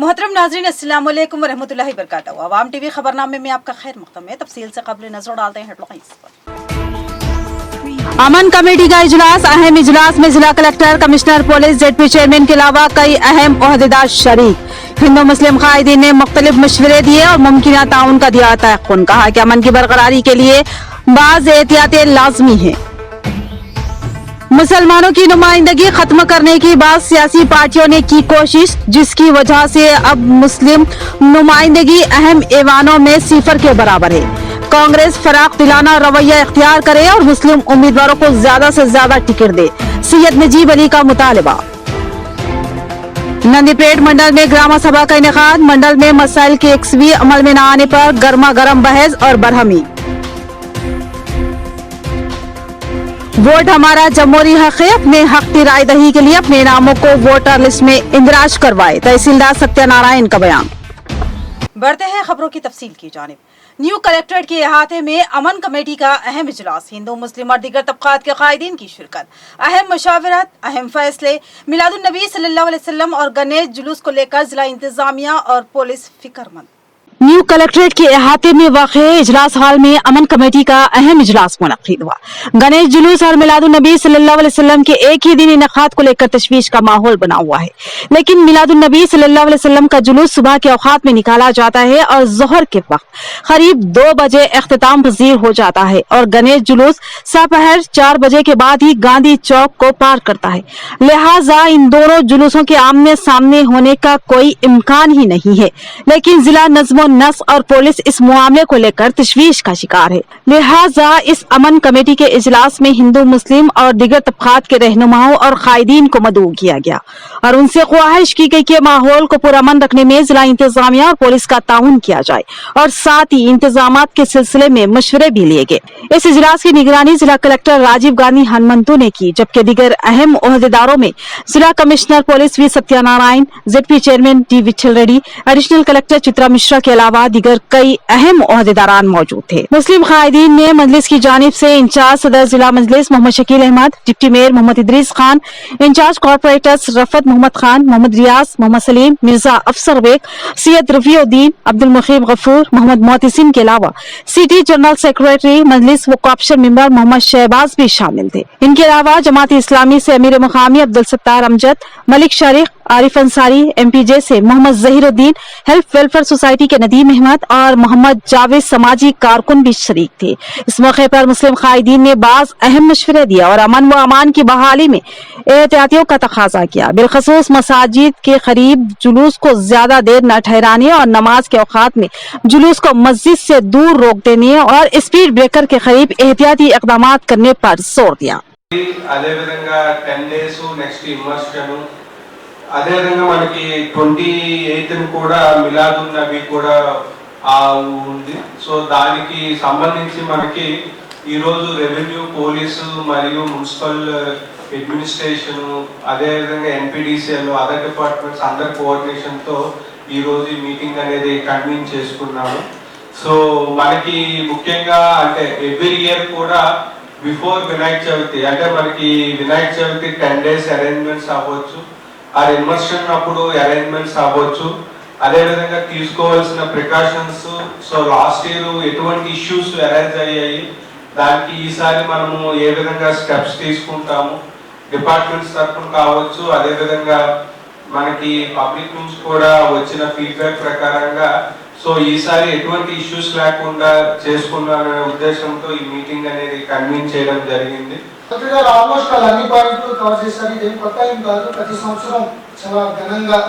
मोहतरम नाज़रीन अस्सलाम वालेकुम वरहमतुल्लाहि वबरकातुहू। अवाम टीवी खबरनामे में आपका खैर मक़दम है। तफसील से कबल नजर डालते हैं हेडलाइंस पर। अमन कमेटी का इजलास। अहम इजलास में जिला collector, commissioner police, ZP chairman के अलावा कई अहम ओहदेदार शरीक। हिंदू मुस्लिम कायदीन ने मुख्तलिफ मशवरे दिए और मुमकिन ताउन का दिया तयक़ुन। कहा कि अमन की बरकरारी के लिए बाज़ एहतियातें लाजमी हैं। मुसलमानों की नुमाइंदगी खत्म करने की बात सियासी पार्टियों ने की कोशिश, जिसकी वजह से अब मुस्लिम नुमाइंदगी अहम ऐवानों में सिफर के बराबर है। कांग्रेस फराक दिलाना रवैया इख्तियार करे और मुस्लिम उम्मीदवारों को ज्यादा से ज्यादा टिकट दे, सैयद नजीब अली का मुतालबा। नंदीपेट मंडल में ग्राम सभा का इनेकाद। मंडल में मसाइल के 1वीं अमल में न आने पर गर्मा गर्म बहस और बरहमी। वोट हमारा जमहूरी हक है। अपने हक की राय दही के लिए अपने नामों को वोटर लिस्ट में इंदराज करवाए, तहसीलदार सत्यनारायण का बयान। बढ़ते हैं खबरों की तफसील की जानिब। न्यू कलेक्ट्रेट के अहाते में अमन कमेटी का अहम इजलास। हिंदू मुस्लिम और दीगर तबकात के कायदीन की शिरकत, अहम मशावरत, अहम फैसले। मिलादुन नबी सल्लल्लाहु अलैहि वसल्लम और गणेश जुलूस को लेकर जिला इंतजामिया और पुलिस फिक्रमंद। न्यू कलेक्ट्रेट के अहाते में वाक़े इजलास हॉल में अमन कमेटी का अहम इजलास मुनक्किद हुआ। गणेश जुलूस और मिलादुन नबी सल्लल्लाहु अलैहि वसल्लम के एक ही दिन इनेकाद को लेकर तशवीश का माहौल बना हुआ है, लेकिन मिलादुन नबी सल्लल्लाहु अलैहि वसल्लम का जुलूस सुबह के औकात में निकाला जाता है और जोहर के वक्त करीब 2 बजे इख्तिताम पजीर हो जाता है और गणेश जुलूस दोपहर 4 बजे के बाद ही गांधी चौक को पार करता है। लिहाजा इन दोनों जुलूसों के आमने सामने होने का कोई इम्कान ही नहीं है, लेकिन जिला नज़्म नस और पुलिस इस मामले को लेकर तशवीश का शिकार है। लिहाजा इस अमन कमेटी के इजलास में हिंदू मुस्लिम और दीगर तबकात के रहनुमाओं और कायदीन को मदऊ किया गया और उनसे ख्वाहिश की गई कि माहौल को पुरअमन रखने में जिला इंतजामिया और पुलिस का ताउन किया जाए और साथ ही इंतजामात के सिलसिले में मशवरे भी लिए गए। इस इजलास की निगरानी जिला कलेक्टर राजीव गांधी हनुमंतु ने की, जबकि दीगर अहम ओहदेदारों में जिला commissioner police V Satyanarayana, ZP chairman D Vittal Reddy, additional collector Chitra Mishra के अलावा दीगर कई अहम ओहदेदारान मौजूद थे। मुस्लिम कायदीन ने मजलिस की जानिब से इंचार्ज सदर जिला मजलिस Mohammed Shakeel Ahmed, deputy mayor Mohammed Idrees Khan, incharge corporators Rafat Mohammed Khan, Mohammed Riyaz, Mohammed Salim, Mirza Afsar Baig, Syed Rafiuddin, Abdul Mukhib Gafoor, Mohammed Mohtisin के अलावा सिटी जनरल सेक्रेटरी मजलिस व कॉर्पोरेशन मेंबर मोहम्मद शहबाज भी शामिल थे। इनके अलावा जमात इस्लामी से अमीर मुकामी अब्दुल सत्तार अमजद, मलिक शरीफ, आरिफ अंसारी, एमपीजे से Mohammed Zaheeruddin, help welfare society के नदीम अहमद और मोहम्मद जावेद समाजी कारकुन भी शरीक थे। इस मौके पर मुस्लिम कायदीन ने बाज अहम मशवरे दिया और अमन व अमान की बहाली में एहतियातियों का तकाजा किया। बिलखसूस मसाजिद के करीब जुलूस को ज्यादा देर न ठहराने और नमाज के औकात में जुलूस को मस्जिद से दूर रोक देने और स्पीड ब्रेकर के करीब एहतियाती इकदाम करने पर जोर दिया। అదేవిధంగా మనకి 28న కూడా మిలాదున్ నబీ కూడా ఉంది. సో దానికి సంబంధించి మనకి ఈరోజు రెవెన్యూ, పోలీసు మరియు మున్సిపల్ అడ్మినిస్ట్రేషన్, అదేవిధంగా ఎన్పిడిసిఎల్, అదర్ డిపార్ట్మెంట్స్ అందరి కోఆర్డినేషన్తో ఈరోజు ఈ మీటింగ్ అనేది కన్వీన్ చేసుకున్నాము. సో మనకి ముఖ్యంగా అంటే ఎవ్రీ ఇయర్ కూడా బిఫోర్ వినాయక చవితి, అంటే మనకి వినాయక చవితి 10 days అరేంజ్మెంట్స్ అవ్వచ్చు, ఆ ఇన్వర్షన్ అప్పుడు అరేంజ్మెంట్స్ అవ్వచ్చు, అదేవిధంగా తీసుకోవాల్సిన ప్రికాషన్స్. సో లాస్ట్ ఇయర్ ఎటువంటి ఇష్యూస్ అరైజ్ అయ్యాయి, దానికి ఈసారి మనము ఏ విధంగా స్టెప్స్ తీసుకుంటాము డిపార్ట్మెంట్స్ తరఫున కావచ్చు, అదేవిధంగా మనకి పబ్లిక్ నుంచి కూడా వచ్చిన ఫీడ్బ్యాక్ ప్రకారంగా సో ఈసారి ఎటువంటి ఇష్యూస్ లేకుండా చేసుకున్నారనే ఉద్దేశంతో ఈ మీటింగ్ అనేది కన్వీన్ చేయడం జరిగింది. ఆల్మోస్ట్ అన్ని పాయింట్లు కవర్ చేశారు. ఇదేం కొత్త ఏం కాదు. ప్రతి సంవత్సరం చాలా ఘనంగా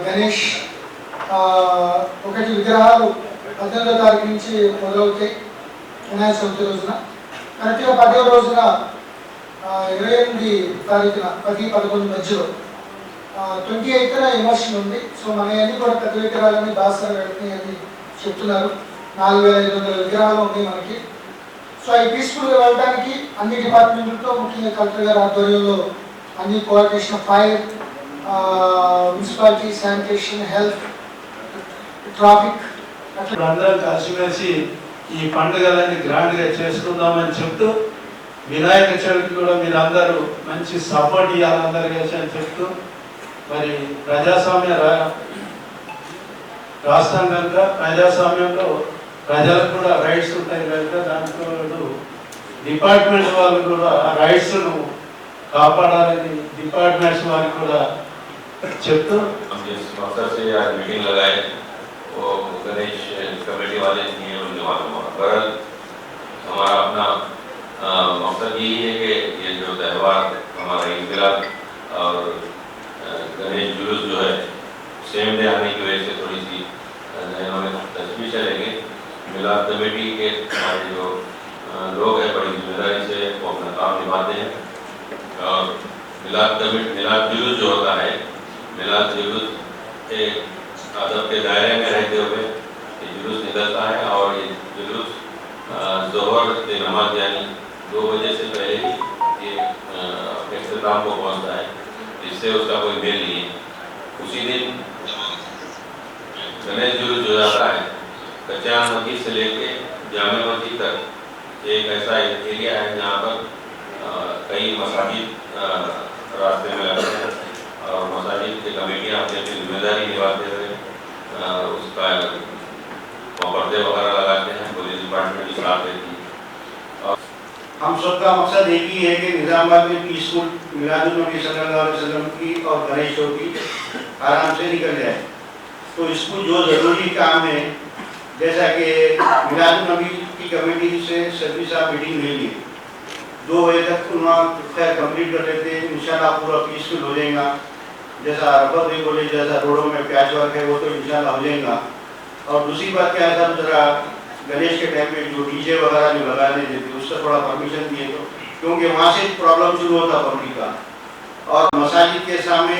గణేష్ ఒకటి విగ్రహాలు 18వ తారీఖు నుంచి మొదలవుతాయి. వినాయక చవితి రోజున కరెక్ట్గా 10వ రోజున 28 తారీఖున 10-11 మధ్యలో 28న ఇమర్షన్ ఉంది. సో మన అన్ని కూడా పెద్ద విగ్రహాలని బాసర వెళ్తున్నాయి అని చెప్తున్నారు. 4500 విగ్రహాలు ఉన్నాయి మనకి. సో ఈ పీస్ఫుల్గా వెళ్ళడానికి అన్ని డిపార్ట్మెంట్లతో, ముఖ్యంగా కలెక్టర్ గారి ఆధ్వర్యంలో అన్ని coordination, fire, municipality, sanitation, health, traffic అట్లా అందరం కలిసిమెలిసి ఈ పండుగలన్నీ గ్రాండ్గా చేసుకుందామని చెప్తూ, వినాయక చవితి కూడా మీరు అందరూ మంచి సపోర్ట్ ఇవ్వాలి అందరు కలిసి అని చెప్తూ, మరి రాష్ట్రం కనుక ప్రజాస్వామ్యంలో ప్రజలకు కూడా రైట్స్ ఉంటాయి కనుక దాంట్లో డిపార్ట్మెంట్ వాళ్ళు కూడా రైట్స్ను కాపాడాలని డిపార్ట్మెంట్స్ వారికి కూడా చెప్తూ जिस मकसद से आज मीटिंग लगाए वो गणेश कमेटी वाले नहीं उनके मालूम हुआ। बहरहाल हमारा अपना मकसद यही है कि ये जो त्यौहार हमारा ईद मिलाद और गणेश जुलूस जो है सेम डे आने की वजह से थोड़ी सी जहनों में तशवीश चलेंगे। मिलाद कमेटी के हमारे जो लोग हैं बड़ी जिम्मेदारी से वो अपना काम निभाते हैं और मिलाद जुलूस जो होता है, मिलाद जुलूस एक अदब के दायरे में रहते हुए ये जुलूस निकलता है और ये जुलूस ज़ोहर की नमाज यानी 2 बजे से पहले ही ये इख्तिताम को पहुंचता है, इससे उसका कोई मेल नहीं है। उसी दिन गणेश जुलूस जो जाता है कच्चा मस्जिद से लेके जामे मस्जिद तक एक ऐसा एरिया है जहाँ पर कई मसाजिद रास्ते में लगते हैं और मसाजिद की कमेटियाँ अपनी अपनी जिम्मेदारी निभाते हुए उसका पर्दे वगैरह लगाते हैं, पुलिस डिपार्टमेंट की साथ रहती है। हम सबका मकसद एक ही है कि निजामाबाद में पीसफुल मिलादुन्नबी सल्लल्लाहु अलैहि वसल्लम की और गणेश चौथी आराम से निकल जाए। तो इसको जो ज़रूरी काम है, जैसा कि मिलादुन्नबी की कमेटी से सर्विस आप मीटिंग ले ली 2 बजे तक खैर कंप्लीट कर लेते हैं, इंशाल्लाह पूरा पीसफुल हो जाएगा। जैसा रफत भी बोले जैसा रोडों में प्याच वर्क है वो तो इंशाल्लाह हो जाएगा। और दूसरी बात क्या है साहब, जरा गणेश के टाइम में जो डीजे वगैरह जो लगाने देते उसका थोड़ा परमिशन दिए तो, क्योंकि वहाँ से प्रॉब्लम शुरू होता पब्लिक का। और मसाजिद के सामने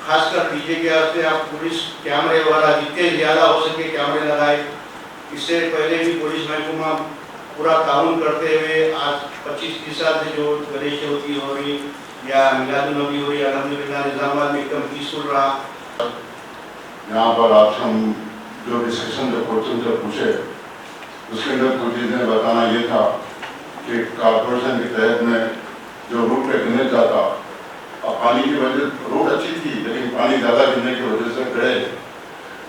खासकर डीजे के वास्ते आप पुलिस कैमरे वगैरह जितने ज़्यादा हो सके कैमरे लगाए। इससे पहले भी पुलिस महकमा पूरा ताउन करते हुए आज 25-30 साल से जो गणेश चौथी हो रही या मिलादुन्नबी हो रही, अल्हम्दुलिल्लाह निजामाबाद में एकदम पीसफुल रहा। यहाँ पर आप हम जो डिस्कशन जो क्वेश्चन जो पूछे उसके अंदर कुछ चीज़ें बताना ये था कि कॉर्पोरेशन के तहत में जो रूट पे गिरने जाता और पानी की वजह रोड अच्छी थी लेकिन पानी ज़्यादा गिरने की वजह से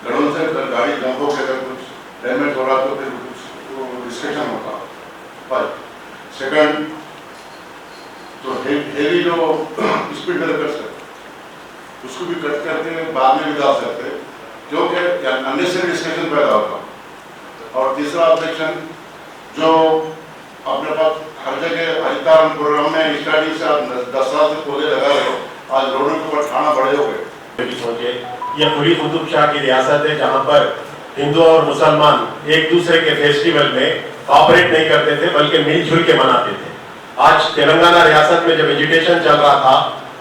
गड़ों से गाड़ी जंपों के अगर कुछ डैमेज हो रहा तो फिर कुछ डिस्कशन होता। पर सेकंड तो हेवी जो स्पीड ब्रेकर्स है उसको भी कट करके बाद में भी डाल सकते क्योंकि अननेसेसरी डिस्कशन पैदा होता। और तीसरा ऑब्जेक्शन जो अपने पास हर जगह हरितारण प्रोग्राम में स्टार्टिंग से आप 10 साल से पौधे लगा रहे हो, आज रोडों के ऊपर ठाना बड़े हो गए। यह खुली कुतुब शाह की रियासत है जहाँ पर हिंदू और मुसलमान एक दूसरे के फेस्टिवल में ऑपरेट नहीं करते थे बल्कि मिलजुल के मनाते थे। आज तेलंगाना रियासत में जब एजुटेशन चल रहा था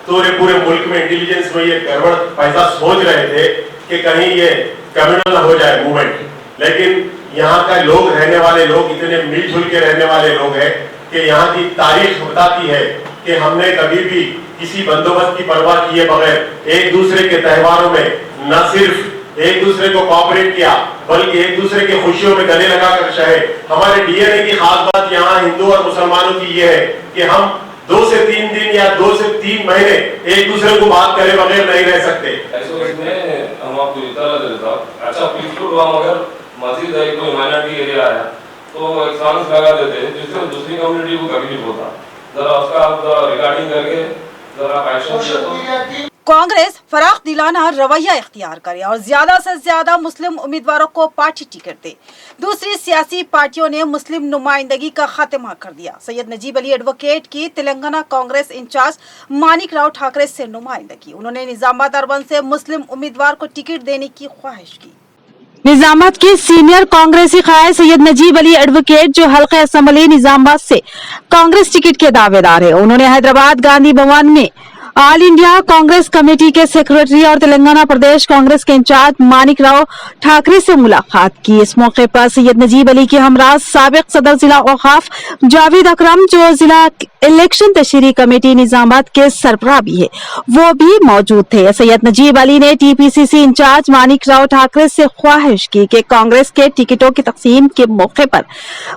तो पूरे मुल्क में इंटेलिजेंस में ये गड़बड़ पैसा सोच रहे थे कि कहीं ये कम्युनल हो जाए मूवमेंट, लेकिन यहाँ का लोग रहने वाले लोग इतने मिलजुल के रहने वाले लोग हैं कि यहाँ की तारीख बताती है कि हमने कभी भी किसी बंदोबस्त की परवाह किए बगैर एक दूसरे के त्योहारों में न सिर्फ एक दूसरे को कोऑपरेट किया बल्कि एक दूसरे की खुशियों में गले लगाकर चाहे। हमारे डीएनए की खास बात यहाँ हिंदू और मुसलमानों की ये है कि हम 2 से 3 दिन या 2 से 3 महीने एक दूसरे को बात करे बगैर नहीं रह सकते। हम आपको इतना देता अच्छा पीसफुल हुआ, मगर मस्जिद है कोई माइनॉरिटी एरिया है तो एक सॉन्ग्स लगा देते हैं जिससे दूसरी कम्युनिटी को तकलीफ होता। जरा उसका आप रिगार्डिंग करके जरा एक्शन लिया। कांग्रेस फराख दिलाना रवैया इख्तियार करे और ज्यादा से ज्यादा मुस्लिम उम्मीदवारों को पार्टी टिकट दे। दूसरी सियासी पार्टियों ने मुस्लिम नुमाइंदगी का खात्मा कर दिया। सैयद नजीब अली एडवोकेट की तेलंगाना कांग्रेस इंचार्ज मानिक राव ठाकरे से नुमाइंदगी। उन्होंने निजामाबाद अर्बन से मुस्लिम उम्मीदवार को टिकट देने की ख्वाहिश की। निजामाबाद के सीनियर कांग्रेसी कायद सैयद नजीब अली एडवोकेट जो हल्का असम्बली निजामाबाद से कांग्रेस टिकट के दावेदार है, उन्होंने हैदराबाद गांधी भवन में ऑल इंडिया कांग्रेस कमेटी के सेक्रेटरी और तेलंगाना प्रदेश कांग्रेस के इंचार्ज मानिक राव ठाकरे से मुलाकात की। इस मौके पर सैयद नजीब अली के हमरा साबिक सदर जिला औकाफ जावेद अकरम जो जिला इलेक्शन तशरीह कमेटी निजामाबाद के सरबराह भी है वो भी मौजूद थे। सैयद नजीब अली ने टीपीसीसी इंचार्ज मानिक राव ठाकरे से ख्वाहिश की कि कांग्रेस के टिकटों की तकसीम के मौके पर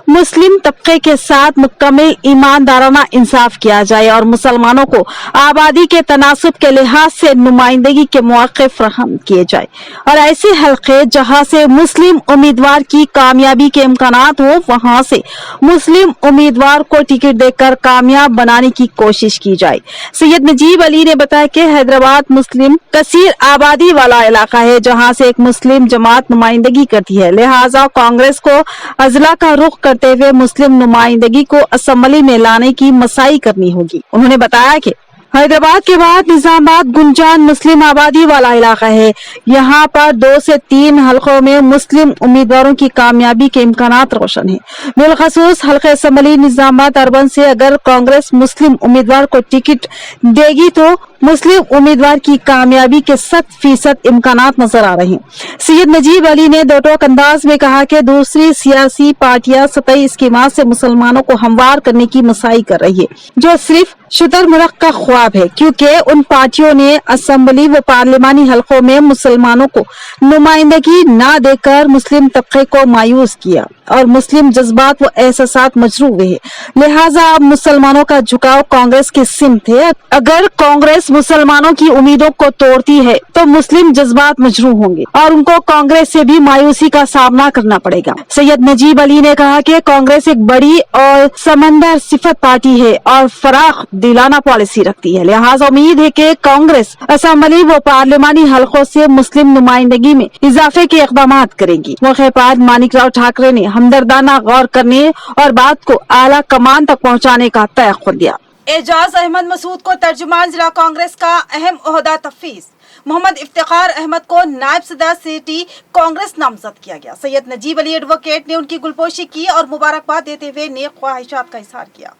मुस्लिम तबके के साथ मुकम्मल ईमानदाराना इंसाफ किया जाए और मुसलमानों को आबादी के तनासुब के लिहाज से नुमाइंदगी के मौके फराहम किए जाए और ऐसे हलके जहां से मुस्लिम उम्मीदवार की कामयाबी के इम्कानात हो वहां से मुस्लिम उम्मीदवार को टिकट देकर कामयाब बनाने की कोशिश की जाए। सैयद नजीब अली ने बताया कि हैदराबाद मुस्लिम कसीर आबादी वाला इलाका है जहां से एक मुस्लिम जमात नुमाइंदगी करती है, लिहाजा कांग्रेस को अजला का रुख करते हुए मुस्लिम नुमाइंदगी को असेंबली में लाने की मसाई करनी होगी। उन्होंने बताया कि हैदराबाद के बाद निजामाबाद गुंजान मुस्लिम आबादी वाला इलाका है, यहाँ पर 2 से 3 हलकों में मुस्लिम उम्मीदवारों की कामयाबी के इम्कानात रोशन है। बिलखसूस हल्के असेंबली निजामाबाद अर्बन से अगर कांग्रेस मुस्लिम उम्मीदवार को टिकट देगी तो मुस्लिम उम्मीदवार की कामयाबी के 100% इम्कानात नजर आ रहे हैं। सैयद नजीब अली ने दो टोक अंदाज में कहा कि दूसरी सियासी पार्टियां सतही स्कीमात से मुसलमानों को हमवार करने की मसाई कर रही है, जो सिर्फ शुतुरमुर्ग का ख्वाब है, क्योंकि उन पार्टियों ने असेंबली व पार्लिमानी हलकों में मुसलमानों को नुमाइंदगी न देकर मुस्लिम तबके को मायूस किया और मुस्लिम जज्बात व एहसासात मजरू हुए हैं। लिहाजा अब मुसलमानों का झुकाव कांग्रेस की सिमत है। अगर कांग्रेस मुसलमानों की उम्मीदों को तोड़ती है तो मुस्लिम जज्बात मजरू होंगे और उनको कांग्रेस से भी मायूसी का सामना करना पड़ेगा। सैयद नजीब अली ने कहा कि कांग्रेस एक बड़ी और समंदर सिफत पार्टी है और फराख दिलाना पॉलिसी रखती है, लिहाजा उम्मीद है कि कांग्रेस असेंबली व पार्लिमानी हलकों से मुस्लिम नुमाइंदगी में इजाफे के इकदाम करेगी। मौके पर मानिकराव ठाकरे ने हमदर्दाना गौर करने और बात को आला कमान तक पहुंचाने का तयक़ुन दिया। एजाज अहमद मसूद को तर्जुमान जिला कांग्रेस का अहम ओहदा तफवीज़। मोहम्मद इफ्तिखार अहमद को नायब सदर सिटी कांग्रेस नामजद किया गया। सैयद नजीब अली एडवोकेट ने उनकी गुलपोशी की और मुबारकबाद देते हुए नेक ख्वाहिशात का इजहार किया।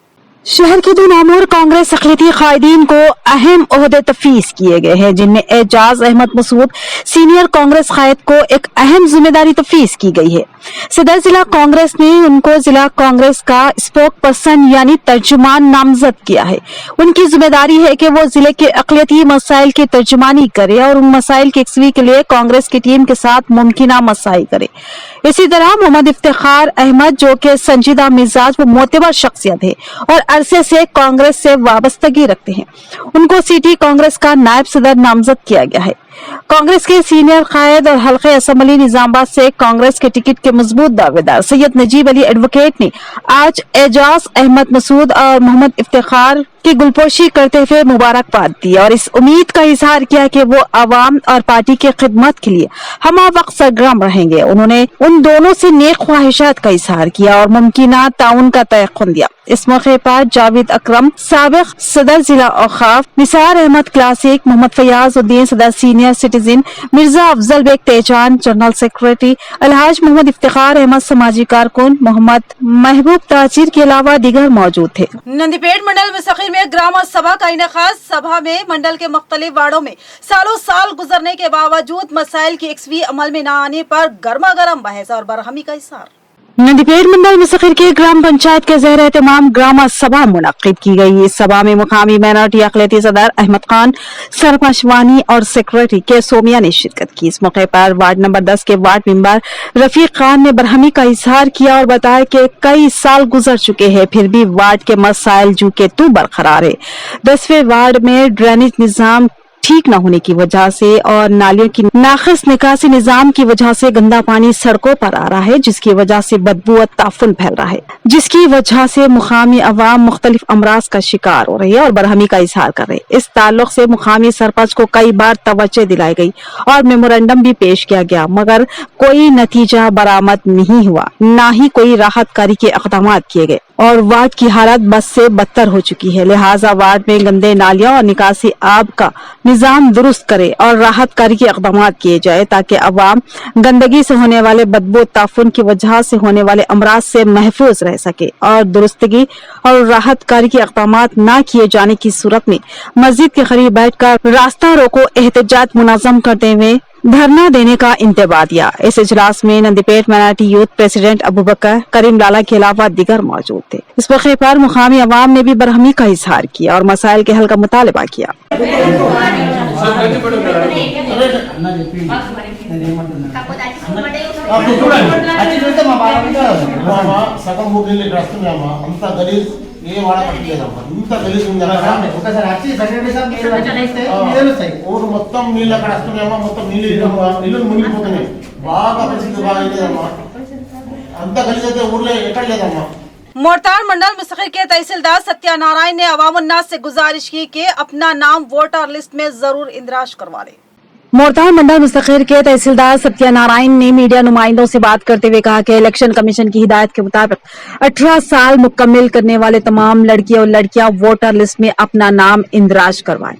शहर के 2 नामवर कांग्रेस अक़लियती कायदीन को अहम ओहदे तफवीज़ किए गए हैं, जिनमें एजाज अहमद मसूद सीनियर कांग्रेस कायद को एक अहम जिम्मेदारी तफवीज़ की गई है। सदर जिला कांग्रेस ने उनको जिला कांग्रेस का स्पोक पर्सन यानी तर्जुमान नामजद किया है। उनकी जिम्मेदारी है कि वो जिले के अक़लियती मसाइल की तर्जुमानी करे और उन मसाइल की यकसवी के लिए कांग्रेस की टीम के साथ मुमकिना मसाई करे। इसी तरह मोहम्मद इफ्तिखार अहमद, जो कि संजीदा मिजाज व मोतबर शख्सियत है और अरसे से कांग्रेस से वाबस्तगी रखते हैं, उनको सिटी कांग्रेस का नायब सदर नामजद किया गया है। कांग्रेस के सीनियर कायद और हल्के असेंबली निजामाबाद से कांग्रेस के टिकट के मजबूत दावेदार सैयद नजीब अली एडवोकेट ने आज एजाज अहमद मसूद और मोहम्मद इफ्तिखार की गुलपोशी करते हुए मुबारकबाद दी और इस उम्मीद का इजहार किया कि वो आवाम और पार्टी की खिदमत के लिए हमा वक्त सरगर्म रहेंगे। उन्होंने उन दोनों से नेक ख्वाहिशात का इजहार किया और मुमकिना ताउन का तयक़ुन दिया। इस मौके पर जावेद अकरम साबिक सदर जिला औकाफ, निसार अहमद क्लासिक, मोहम्मद फयाज उद्दीन सदर सीनियर सिटीजन, मिर्जा अफजल बेग तेजान जनरल सेक्रेटरी, अलहाज मोहम्मद इफ्तिखार अहमद समाजी कारकुन, मोहम्मद महबूब ताजिर के अलावा दीगर मौजूद थे। नंदीपेट मंडल मुस्तकिल में ग्राम सभा का इनेकाद। सभा में मंडल के मुख्तलिफ वार्डों में सालों साल गुजरने के बावजूद मसाइल की यकसवी अमल में न आने पर गर्मा गर्म बहस और बरहमी का इज़हार। नंदीपेट मंडल मुस्तकिल के ग्राम पंचायत के ज़ेर एहतमाम ग्राम सभा मुनक्किद की गई। इस सभा में मुकामी माइनॉरिटी अक़लियती सदर अहमद खान, सरपंच वानी और सेक्रेटरी के सोमिया ने शिरकत की। इस मौके पर वार्ड नंबर 10 के वार्ड मेंबर रफीक खान ने बरहमी का इजहार किया और बताया कि कई साल गुजर चुके हैं, फिर भी वार्ड के मसाइल जू के तू बरकरार है। 10वें वार्ड में ड्रेनेज निजाम ठीक न होने की वजह से और नालियों की नाक़िस निकासी निजाम की वजह से गंदा पानी सड़कों पर आ रहा है, जिसकी वजह से बदबू और ताफुन फैल रहा है, जिसकी वजह से मुकामी अवाम मुख्तलिफ अमराज का शिकार हो रही है और बरहमी का इजहार कर रहे हैं। इस ताल्लुक से मुकामी सरपंच को कई बार तवज्जो दिलाई गई और मेमोरेंडम भी पेश किया गया, मगर कोई नतीजा बरामद नहीं हुआ, न ही कोई राहत कारी के इक़दाम किए गए और वार्ड की हालत बस से बदतर हो चुकी है। लिहाजा वार्ड में गंदे नालियों और निकासी आब का निजाम दुरुस्त करे और राहत कारी के इक़दाम किए जाए ताकि अवाम गंदगी से होने वाले बदबू ताफुन की वजह से होने वाले अमराज से महफूज रह सके और दुरुस्तगी और राहत कारी के इक़दाम न किए जाने की सूरत में मस्जिद के करीब बैठकर रास्ता रोको एहतजाज मुनज़्ज़म करते हुए धरना देने का इंतबाह दिया। इस इजलास में Nandipet minority youth president Abu Bakar Karim Lala के अलावा दीगर मौजूद थे। इस मौके पर मुकामी अवाम ने भी बरहमी का इजहार किया और मसाइल के हल का मुतालबा किया। ఏ వాడకట్లేదమ్మా, ఇంత గలీజ్ ఉంది అక్కడ. ఒకసారి వచ్చి సెక్రటరీ సార్ ఊరు మొత్తం నీళ్ళు అక్కడ వస్తున్నాయమ్మా, మొత్తం నీళ్ళు మునిగిపోతున్నాయి. బాగా పరిస్థితి బాగాలేదమ్మా, అంత గలీజ్ అయితే ఊర్లో ఎక్కడ లేదమ్మా. मोरतार मंडल मुस्तकिल के तहसीलदार सत्यानारायण ने अवामुन्नास से गुजारिश की कि अपना नाम वोटर लिस्ट में जरूर इंदराज करवा लें। मोरतार मंडल मुस्तकिल के तहसीलदार सत्यानारायण ने मीडिया नुमाइंदों से बात करते हुए कहा कि इलेक्शन कमीशन की हिदायत के मुताबिक 18 साल मुकम्मिल करने वाले तमाम लड़के और लड़कियां वोटर लिस्ट में अपना नाम इंदराज करवाएं।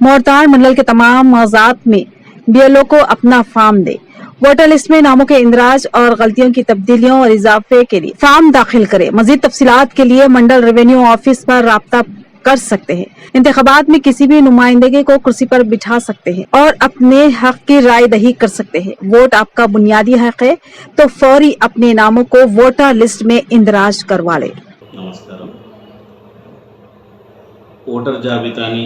मोरतार मंडल के तमाम मौजात में बीएलओ को अपना फॉर्म दे, वोटर लिस्ट में नामों के इंदराज और गलतियों की तब्दीलियों और इजाफे के लिए फॉर्म दाखिल करें। मजीद तफसीलात के लिए मंडल रेवेन्यू ऑफिस पर राब्ता कर सकते हैं। इंतखाबात में किसी भी नुमाइंदगी को कुर्सी पर बिठा सकते हैं और अपने हक की राय दही कर सकते हैं। वोट आपका बुनियादी हक है, तो फौरी अपने नामों को वोटर लिस्ट में इंदराज करवा लें। నమస్కారం. ఓటర్ జాబితాని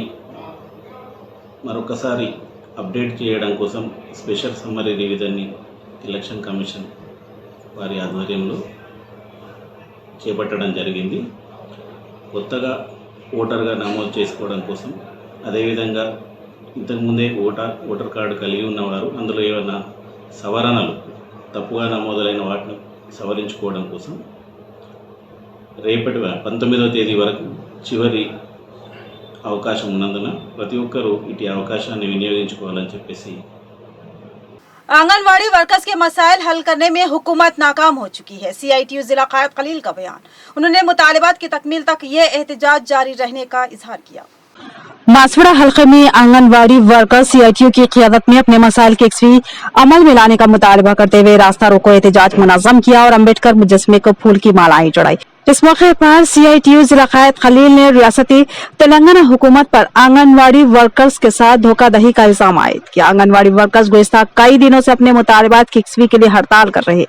మరొకసారి అప్డేట్ చేయడం కోసం స్పెషల్ సమ్మరీ రివిజన్ని ఎలక్షన్ కమిషన్ వారి ఆధ్వర్యంలో చేపట్టడం జరిగింది. కొత్తగా ఓటర్గా నమోదు చేసుకోవడం కోసం, అదేవిధంగా ఇంతకుముందే ఓటర్ కార్డు కలిగి ఉన్నవారు అందులో ఏమైనా సవరణలు తప్పుగా నమోదులైన వాటిని సవరించుకోవడం కోసం రేపటి 19వ తేదీ వరకు చివరి అవకాశం ఉన్నందున ప్రతి ఒక్కరూ ఇటు అవకాశాన్ని వినియోగించుకోవాలని చెప్పేసి. आंगनवाड़ी वर्कर्स के मसाइल हल करने में हुकूमत नाकाम हो चुकी है। सीआईटीयू जिला कायद खलील का बयान। उन्होंने मुतालिबात की तकमील तक ये एहतजाज जारी रहने का इजहार किया। बांसवाड़ा हल्के में आंगनवाड़ी वर्कर्स सीआईटीयू की क़ियादत में अपने मसाइल के एकसवी अमल में लाने का मुतालबा करते हुए रास्ता रोको एहतजाज मुनज़्ज़म किया और अम्बेडकर मुजस्मे को फूल की मालाएं चढ़ाई। इस मौके पर सीआईटीयू जिला कायद खलील ने रियासती तेलंगाना हुकूमत पर आंगनवाड़ी वर्कर्स के साथ धोखाधड़ी का इल्जाम आयद किया। आंगनवाड़ी वर्कर्स गुज़िश्ता कई दिनों से अपने मुतालबात की एकसवी के लिए हड़ताल कर रहे।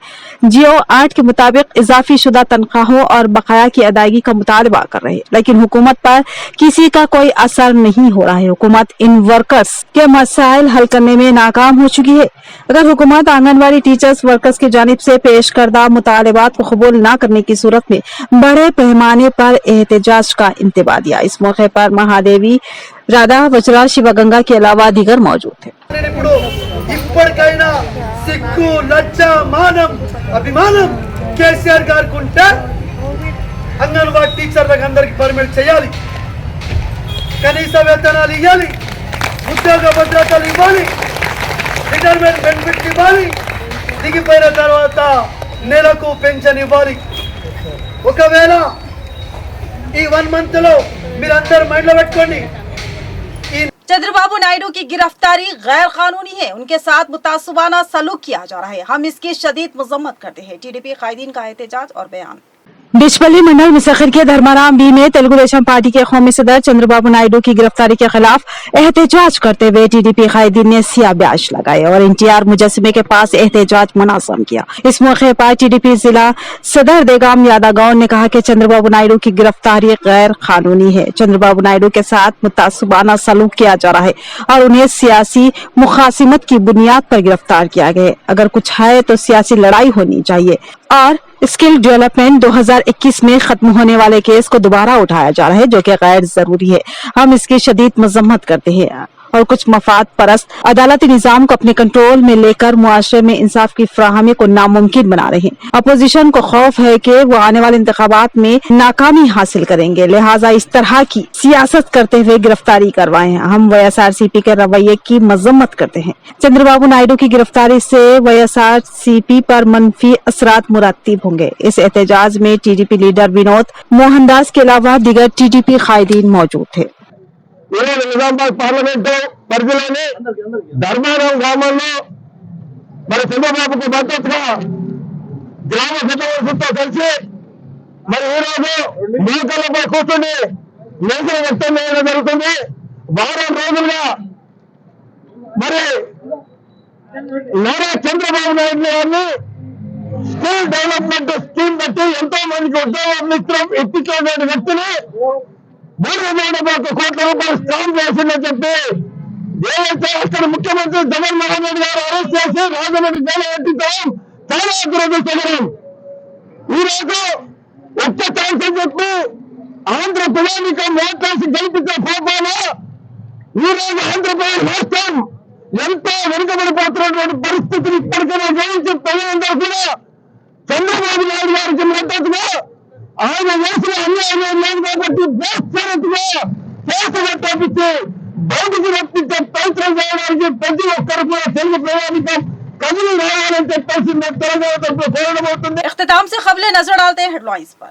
जियो 8 के मुताबिक इजाफी शुदा तनख्वाहों और बकाया की अदायगी का मुतालबा कर रहे, लेकिन हुकूमत पर किसी का कोई असर नहीं हो रहा है। हुकूमत इन वर्कर्स के मसाइल हल करने में नाकाम हो चुकी है। अगर हुकूमत आंगनवाड़ी टीचर्स वर्कर्स की जानिब से पेश करदा मुतालबात को कबूल न करने की सूरत में बड़े पैमाने पर एहतजाज का इंतबा दिया। इस मौके पर महादेवी, राधा, वज्रा, शिवगंगा के अलावा दीगर मौजूद थे। ఇప్పటికైనా సిగ్గు, లజ్జ, మానం, అభిమానం కేసీఆర్ గారికి ఉంటే అంగన్వాడీ టీచర్లకు అందరికి పర్మిట్ చేయాలి, కనీస వేతనాలు ఇవ్వాలి, ఉద్యోగ భద్రతలు ఇవ్వాలి, రిటైర్మెంట్ బెనిఫిట్ ఇవ్వాలి, దిగిపోయిన తర్వాత నెలకు పెన్షన్ ఇవ్వాలి. ఒకవేళ ఈ 1 month లో మీరందరూ మైండ్లో పెట్టుకోండి, चंद्रबाबू नायडू की गिरफ्तारी गैर कानूनी है, उनके साथ मुतासबाना सलूक किया जा रहा है। हम इसकी शदीद मजम्मत करते हैं। टीडीपी कायदीन का एहतजाज और बयान। डिचपल्ली मंडल मुस्तकिल के धर्माराम बी में तेलुगु देशम पार्टी के कौमी सदर चंद्रबाबू नायडू की गिरफ्तारी के खिलाफ एहतजाज करते हुए टीडीपी कायदीन ने सिया ब्याज लगाए और एनटीआर मुजस्मे के पास एहतजाज मुनाज़म किया। इस मौके पर टीडीपी जिला सदर देगाम यादागौन ने कहा कि चंद्रबाबू नायडू की गिरफ्तारी गैर कानूनी है। चंद्रबाबू नायडू के साथ मुतासबाना सलूक किया जा रहा है और उन्हें सियासी मुखासिमत की बुनियाद पर गिरफ्तार किया गया है। अगर कुछ है तो सियासी लड़ाई होनी चाहिए और स्किल डेवलपमेंट 2021 में खत्म होने वाले केस को दोबारा उठाया जा रहा है, जो कि गैर जरूरी है। हम इसकी शदीद मजम्मत करते हैं और कुछ मफाद परस्त अदालती निजाम को अपने कंट्रोल में लेकर मुआशरे में इंसाफ की फराहमी को नामुमकिन बना रहे हैं। अपोजिशन को खौफ है कि वो आने वाले इंतखाबात में नाकामी हासिल करेंगे, लिहाजा इस तरह की सियासत करते हुए गिरफ्तारी करवाए हैं। हम वाईएसआरसीपी के रवैये की मजम्मत करते हैं। चंद्रबाबू नायडू की गिरफ्तारी से वाईएसआरसीपी पर मनफी असरात मुरत्तिब होंगे। इस एहतजाज में टीडीपी लीडर विनोद मोहनदास के अलावा दीगर टीडीपी कायदीन मौजूद थे। నిజామాబాద్ పార్లమెంటు పరిధిలోని ధర్మారావు గ్రామంలో మరి చంద్రబాబుకు మద్దతుగా గ్రామ సభ్యులతో కలిసి మరి ఈరోజు మోకలపై కూర్చొని నిరసన వ్యక్తం చేయడం జరుగుతుంది. వారం రోజులుగా మరి నారా చంద్రబాబు నాయుడు గారిని స్కిల్ డెవలప్మెంట్ స్కీమ్ బట్టి ఎంతో మందికి ఉద్యోగం ఇప్పించేటువంటి వ్యక్తిని 3,000 కోట్ల రూపాయలు స్కామ్ చేసిందని చెప్పి ఏదైతే అక్కడ ముఖ్యమంత్రి జగన్మోహన్ రెడ్డి గారు అరెస్ట్ చేసి రాజమండ్రి జైలు పెట్టించడం చాలా దురదృష్టకరం. ఈ రోజు ఒక్క ఛాన్స్ అని చెప్పి ప్రజానికం ఓటేసి గెలిపించే కోపాలు ఈరోజు ఆంధ్రప్రదేశ్ రాష్ట్రం ఎంతో వెనుకబడిపోతున్నటువంటి పరిస్థితిని ఇప్పటికైనా గ్రహించి ప్రజలందరూ కూడా చంద్రబాబు నాయుడు గారికి మద్దతుగా ఆయన వేసిన అన్యాయం లేదు కాబట్టి బేషరతుగా కేసు కట్టించి బయటికి రప్పించే ప్రయత్నం చేయడానికి ప్రతి ఒక్కరు కూడా తెలుగు ప్రజానికం కదిలి రావాలని చెప్పేసి మేము తెలంగాణ తరఫున కోరడమవుతుంది. इख्तिताम से खबरें नजर डालते हैं हेडलाइंस पर।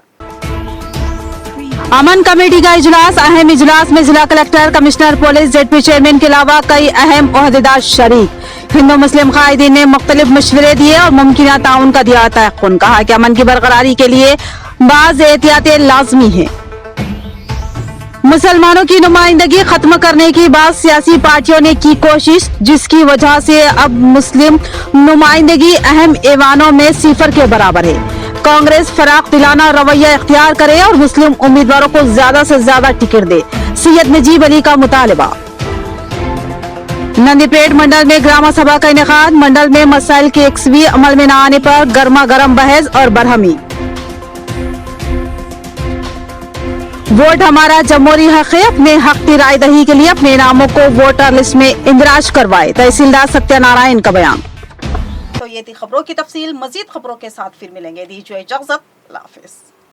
अमन कमेटी का इजलास, अहम इजलास में जिला collector, commissioner police, ZP chairman के अलावा कई अहम ओहदेदार शरीक। हिंदू मुस्लिम कायदीन ने मुख्तलिफ मशवरे दिए और मुमकिन ताउन का दिया तयक़ुन। कहा कि अमन की बरकरारी के लिए बाज़ एहतियातें लाजमी है। मुसलमानों की नुमाइंदगी खत्म करने की बात सियासी पार्टियों ने की कोशिश, जिसकी वजह से अब मुस्लिम नुमाइंदगी अहम ऐवानों में सिफर के बराबर है। कांग्रेस फराक दिलाना रवैया इख्तियार करे और मुस्लिम उम्मीदवारों को ज्यादा से ज्यादा टिकट दे, सैयद नजीब अली का मुतालबा। नंदीपेट मंडल में ग्राम सभा का इनेकाद, मंडल में मसाइल के 1वीं अमल में न आने पर गर्मा गर्म बहस और बरहमी। वोट हमारा जमहूरी हक है, अपने हक की राय दही के लिए अपने नामों को वोटर लिस्ट में इंदराज करवाए, तहसीलदार सत्यनारायण का बयान। तो ये थी खबरों की तफसील। मजीद खबरों के साथ फिर मिलेंगे। दीजिए इजाजत, अल्लाह हाफिज।